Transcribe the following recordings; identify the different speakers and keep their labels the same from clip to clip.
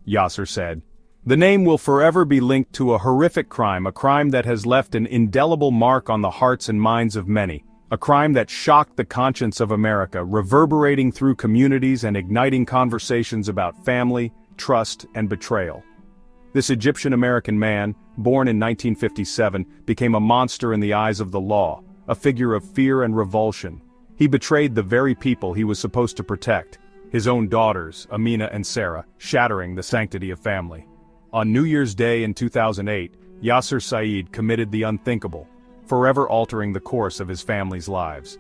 Speaker 1: Yaser said. The name will forever be linked to a horrific crime, a crime that has left an indelible mark on the hearts and minds of many, a crime that shocked the conscience of America, reverberating through communities and igniting conversations about family, trust, and betrayal. This Egyptian-American man, born in 1957, became a monster in the eyes of the law, a figure of fear and revulsion. He betrayed the very people he was supposed to protect, his own daughters, Amina and Sarah, shattering the sanctity of family. On New Year's Day in 2008, Yaser Said committed the unthinkable, forever altering the course of his family's lives.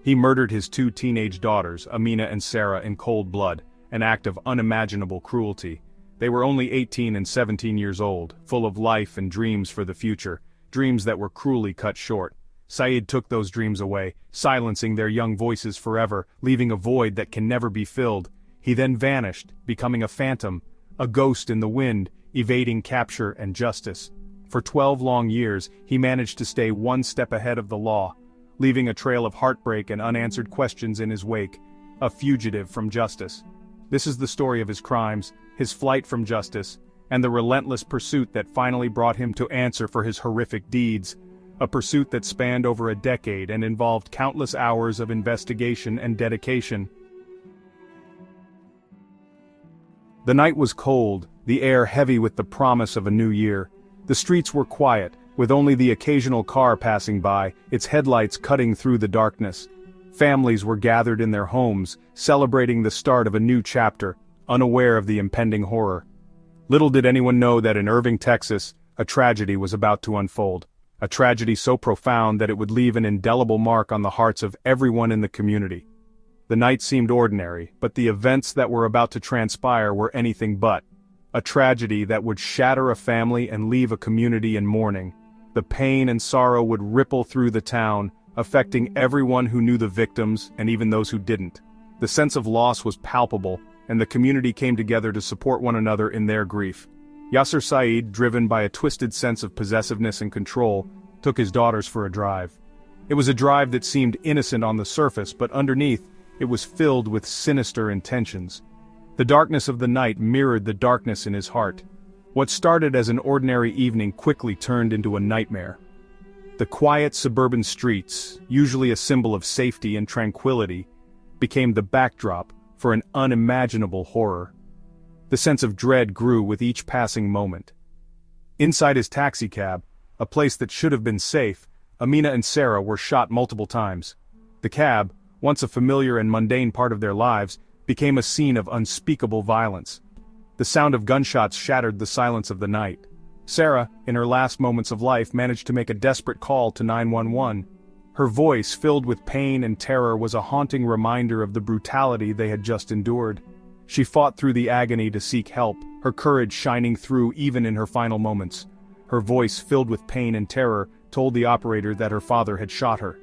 Speaker 1: He murdered his two teenage daughters, Amina and Sarah, in cold blood, an act of unimaginable cruelty. They were only 18 and 17 years old, full of life and dreams for the future, dreams that were cruelly cut short. Said took those dreams away, silencing their young voices forever, leaving a void that can never be filled. He then vanished, becoming a phantom, a ghost in the wind, evading capture and justice. For 12 long years, he managed to stay one step ahead of the law, leaving a trail of heartbreak and unanswered questions in his wake, a fugitive from justice. This is the story of his crimes, his flight from justice, and the relentless pursuit that finally brought him to answer for his horrific deeds, a pursuit that spanned over a decade and involved countless hours of investigation and dedication. The night was cold, the air heavy with the promise of a new year. The streets were quiet, with only the occasional car passing by, its headlights cutting through the darkness. Families were gathered in their homes, celebrating the start of a new chapter, unaware of the impending horror. Little did anyone know that in Irving, Texas, a tragedy was about to unfold. A tragedy so profound that it would leave an indelible mark on the hearts of everyone in the community. The night seemed ordinary, but the events that were about to transpire were anything but. A tragedy that would shatter a family and leave a community in mourning. The pain and sorrow would ripple through the town, affecting everyone who knew the victims and even those who didn't. The sense of loss was palpable, and the community came together to support one another in their grief. Yaser Said, driven by a twisted sense of possessiveness and control, took his daughters for a drive. It was a drive that seemed innocent on the surface, but underneath, it was filled with sinister intentions. The darkness of the night mirrored the darkness in his heart. What started as an ordinary evening quickly turned into a nightmare. The quiet suburban streets, usually a symbol of safety and tranquility, became the backdrop for an unimaginable horror. The sense of dread grew with each passing moment. Inside his taxicab, a place that should have been safe, Amina and Sarah were shot multiple times. The cab, once a familiar and mundane part of their lives, became a scene of unspeakable violence. The sound of gunshots shattered the silence of the night. Sarah, in her last moments of life, managed to make a desperate call to 911. Her voice, filled with pain and terror, was a haunting reminder of the brutality they had just endured. She fought through the agony to seek help, her courage shining through even in her final moments. Her voice, filled with pain and terror, told the operator that her father had shot her.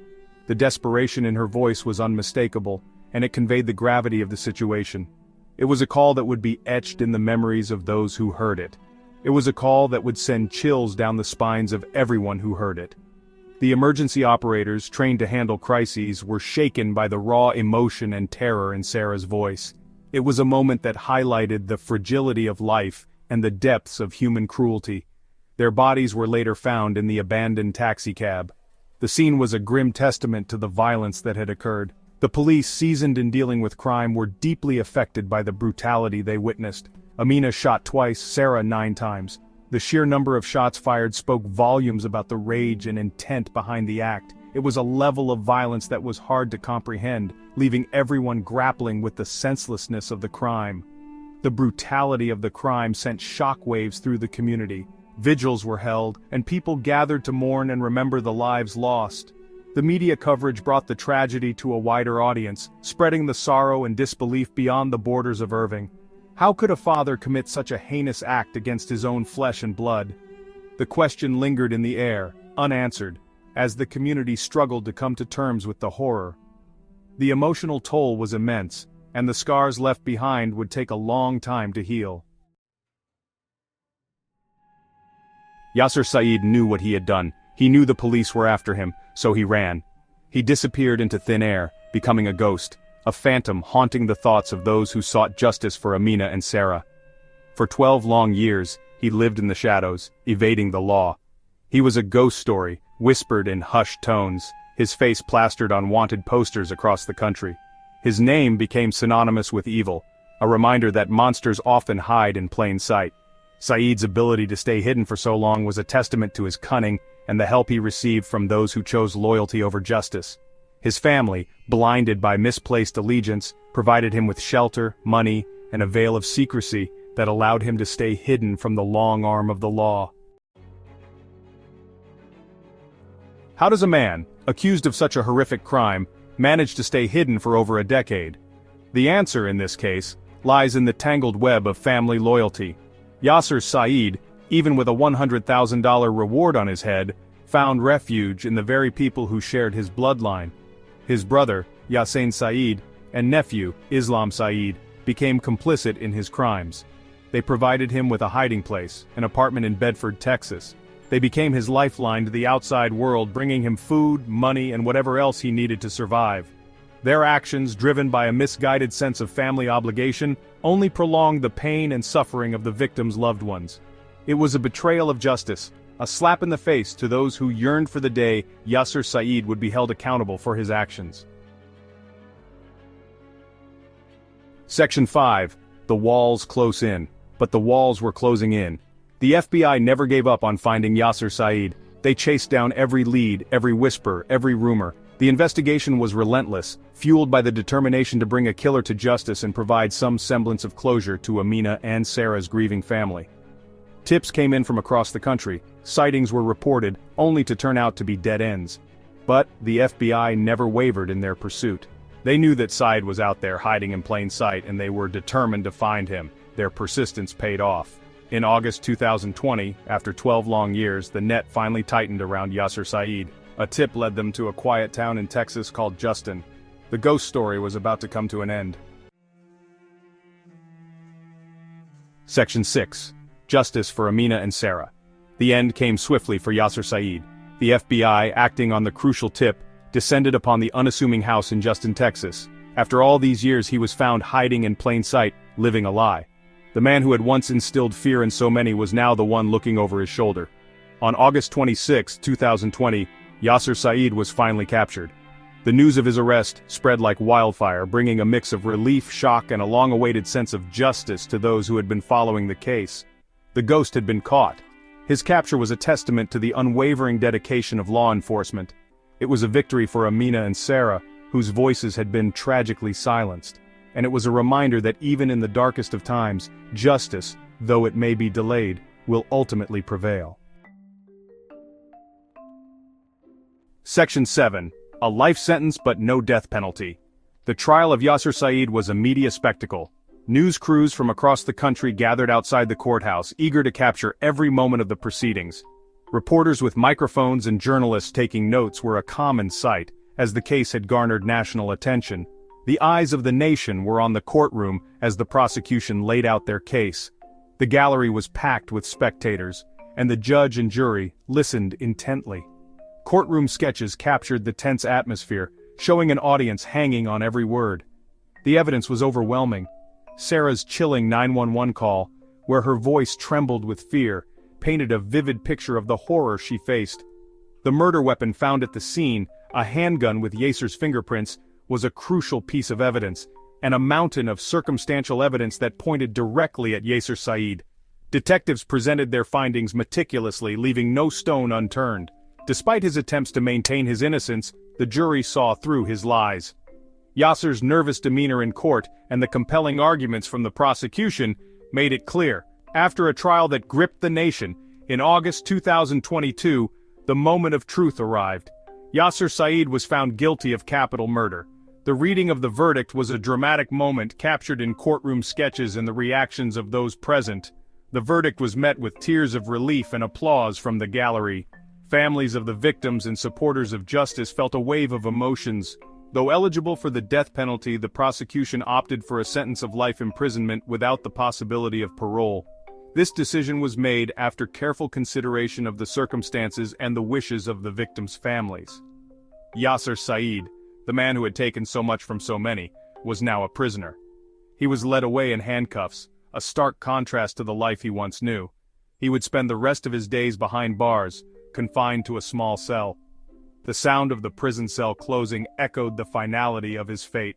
Speaker 1: The desperation in her voice was unmistakable, and it conveyed the gravity of the situation. It was a call that would be etched in the memories of those who heard it. It was a call that would send chills down the spines of everyone who heard it. The emergency operators, trained to handle crises, were shaken by the raw emotion and terror in Sarah's voice. It was a moment that highlighted the fragility of life and the depths of human cruelty. Their bodies were later found in the abandoned taxicab. The scene was a grim testament to the violence that had occurred. The police, seasoned in dealing with crime, were deeply affected by the brutality they witnessed. Amina shot twice, Sarah 9 times. The sheer number of shots fired spoke volumes about the rage and intent behind the act. It was a level of violence that was hard to comprehend, leaving everyone grappling with the senselessness of the crime. The brutality of the crime sent shockwaves through the community. Vigils were held, and people gathered to mourn and remember the lives lost. The media coverage brought the tragedy to a wider audience, spreading the sorrow and disbelief beyond the borders of Irving. How could a father commit such a heinous act against his own flesh and blood? The question lingered in the air, unanswered, as the community struggled to come to terms with the horror. The emotional toll was immense, and the scars left behind would take a long time to heal. Yaser Said knew what he had done. He knew the police were after him, so he ran. He disappeared into thin air, becoming a ghost, a phantom haunting the thoughts of those who sought justice for Amina and Sarah. For 12 long years, he lived in the shadows, evading the law. He was a ghost story, whispered in hushed tones, his face plastered on wanted posters across the country. His name became synonymous with evil, a reminder that monsters often hide in plain sight. Said's ability to stay hidden for so long was a testament to his cunning and the help he received from those who chose loyalty over justice. His family, blinded by misplaced allegiance, provided him with shelter, money, and a veil of secrecy that allowed him to stay hidden from the long arm of the law. How does a man, accused of such a horrific crime, manage to stay hidden for over a decade? The answer, in this case, lies in the tangled web of family loyalty. Yaser Said, even with a $100,000 reward on his head, found refuge in the very people who shared his bloodline. His brother, Yaser Said, and nephew, Islam Said, became complicit in his crimes. They provided him with a hiding place, an apartment in Bedford, Texas. They became his lifeline to the outside world, bringing him food, money, and whatever else he needed to survive. Their actions, driven by a misguided sense of family obligation, only prolonged the pain and suffering of the victims' loved ones. It was a betrayal of justice, a slap in the face to those who yearned for the day Yaser Said would be held accountable for his actions. Section 5. The walls close in. But the walls were closing in. The FBI never gave up on finding Yaser Said. They chased down every lead, every whisper, every rumor. The investigation was relentless, fueled by the determination to bring a killer to justice and provide some semblance of closure to Amina and Sarah's grieving family. Tips came in from across the country. Sightings were reported, only to turn out to be dead ends. But the FBI never wavered in their pursuit. They knew that Said was out there hiding in plain sight, and they were determined to find him. Their persistence paid off. In August 2020, after 12 long years, the net finally tightened around Yaser Said. A tip led them to a quiet town in Texas called Justin. The ghost story was about to come to an end. Section 6. Justice for Amina and Sarah. The end came swiftly for Yaser Said. The FBI, acting on the crucial tip, descended upon the unassuming house in Justin, Texas. After all these years, he was found hiding in plain sight, living a lie. The man who had once instilled fear in so many was now the one looking over his shoulder. On August 26, 2020, Yaser Said was finally captured. The news of his arrest spread like wildfire, bringing a mix of relief, shock, and a long-awaited sense of justice to those who had been following the case. The ghost had been caught. His capture was a testament to the unwavering dedication of law enforcement. It was a victory for Amina and Sarah, whose voices had been tragically silenced. And it was a reminder that even in the darkest of times, justice, though it may be delayed, will ultimately prevail. Section 7. A life sentence but no death penalty. The trial of Yaser Said was a media spectacle. News crews from across the country gathered outside the courthouse, eager to capture every moment of the proceedings. Reporters with microphones and journalists taking notes were a common sight, as the case had garnered national attention. The eyes of the nation were on the courtroom as the prosecution laid out their case. The gallery was packed with spectators, and the judge and jury listened intently. Courtroom sketches captured the tense atmosphere, showing an audience hanging on every word. The evidence was overwhelming. Sarah's chilling 911 call, where her voice trembled with fear, painted a vivid picture of the horror she faced. The murder weapon found at the scene, a handgun with Yaser's fingerprints, was a crucial piece of evidence, and a mountain of circumstantial evidence that pointed directly at Yaser Said. Detectives presented their findings meticulously, leaving no stone unturned. Despite his attempts to maintain his innocence, the jury saw through his lies. Yaser's nervous demeanor in court and the compelling arguments from the prosecution made it clear. After a trial that gripped the nation, in August 2022, the moment of truth arrived. Yaser Said was found guilty of capital murder. The reading of the verdict was a dramatic moment captured in courtroom sketches and the reactions of those present. The verdict was met with tears of relief and applause from the gallery. Families of the victims and supporters of justice felt a wave of emotions. Though eligible for the death penalty, the prosecution opted for a sentence of life imprisonment without the possibility of parole. This decision was made after careful consideration of the circumstances and the wishes of the victims' families. Yaser Said, the man who had taken so much from so many, was now a prisoner. He was led away in handcuffs, a stark contrast to the life he once knew. He would spend the rest of his days behind bars, confined to a small cell. The sound of the prison cell closing echoed the finality of his fate.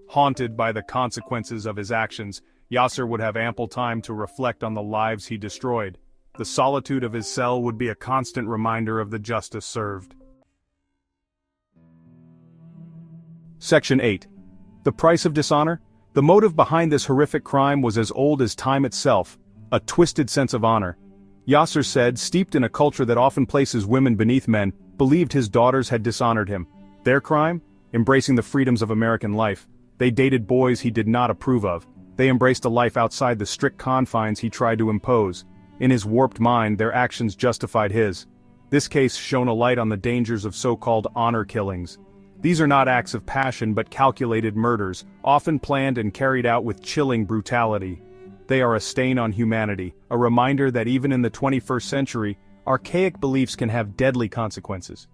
Speaker 1: Haunted by the consequences of his actions, Yaser would have ample time to reflect on the lives he destroyed. The solitude of his cell would be a constant reminder of the justice served. Section 8. The Price of Dishonor? The motive behind this horrific crime was as old as time itself, a twisted sense of honor. Yaser Said, steeped in a culture that often places women beneath men, believed his daughters had dishonored him. Their crime? Embracing the freedoms of American life. They dated boys he did not approve of. They embraced a life outside the strict confines he tried to impose. In his warped mind, their actions justified his. This case shone a light on the dangers of so-called honor killings. These are not acts of passion but calculated murders, often planned and carried out with chilling brutality. They are a stain on humanity, a reminder that even in the 21st century, archaic beliefs can have deadly consequences.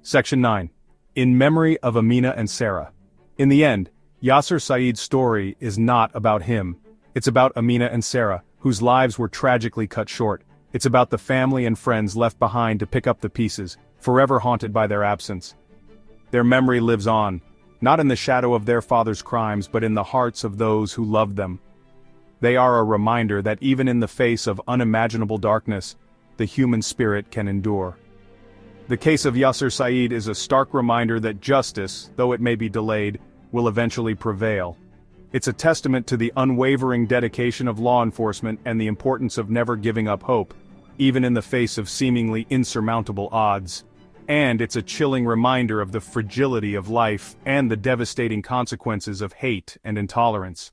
Speaker 1: Section 9. In memory of Amina and Sarah. In the end, Yaser Said's story is not about him. It's about Amina and Sarah, whose lives were tragically cut short. It's about the family and friends left behind to pick up the pieces, forever haunted by their absence. Their memory lives on, not in the shadow of their father's crimes but in the hearts of those who loved them. They are a reminder that even in the face of unimaginable darkness, the human spirit can endure. The case of Yaser Said is a stark reminder that justice, though it may be delayed, will eventually prevail. It's a testament to the unwavering dedication of law enforcement and the importance of never giving up hope, even in the face of seemingly insurmountable odds. And it's a chilling reminder of the fragility of life and the devastating consequences of hate and intolerance.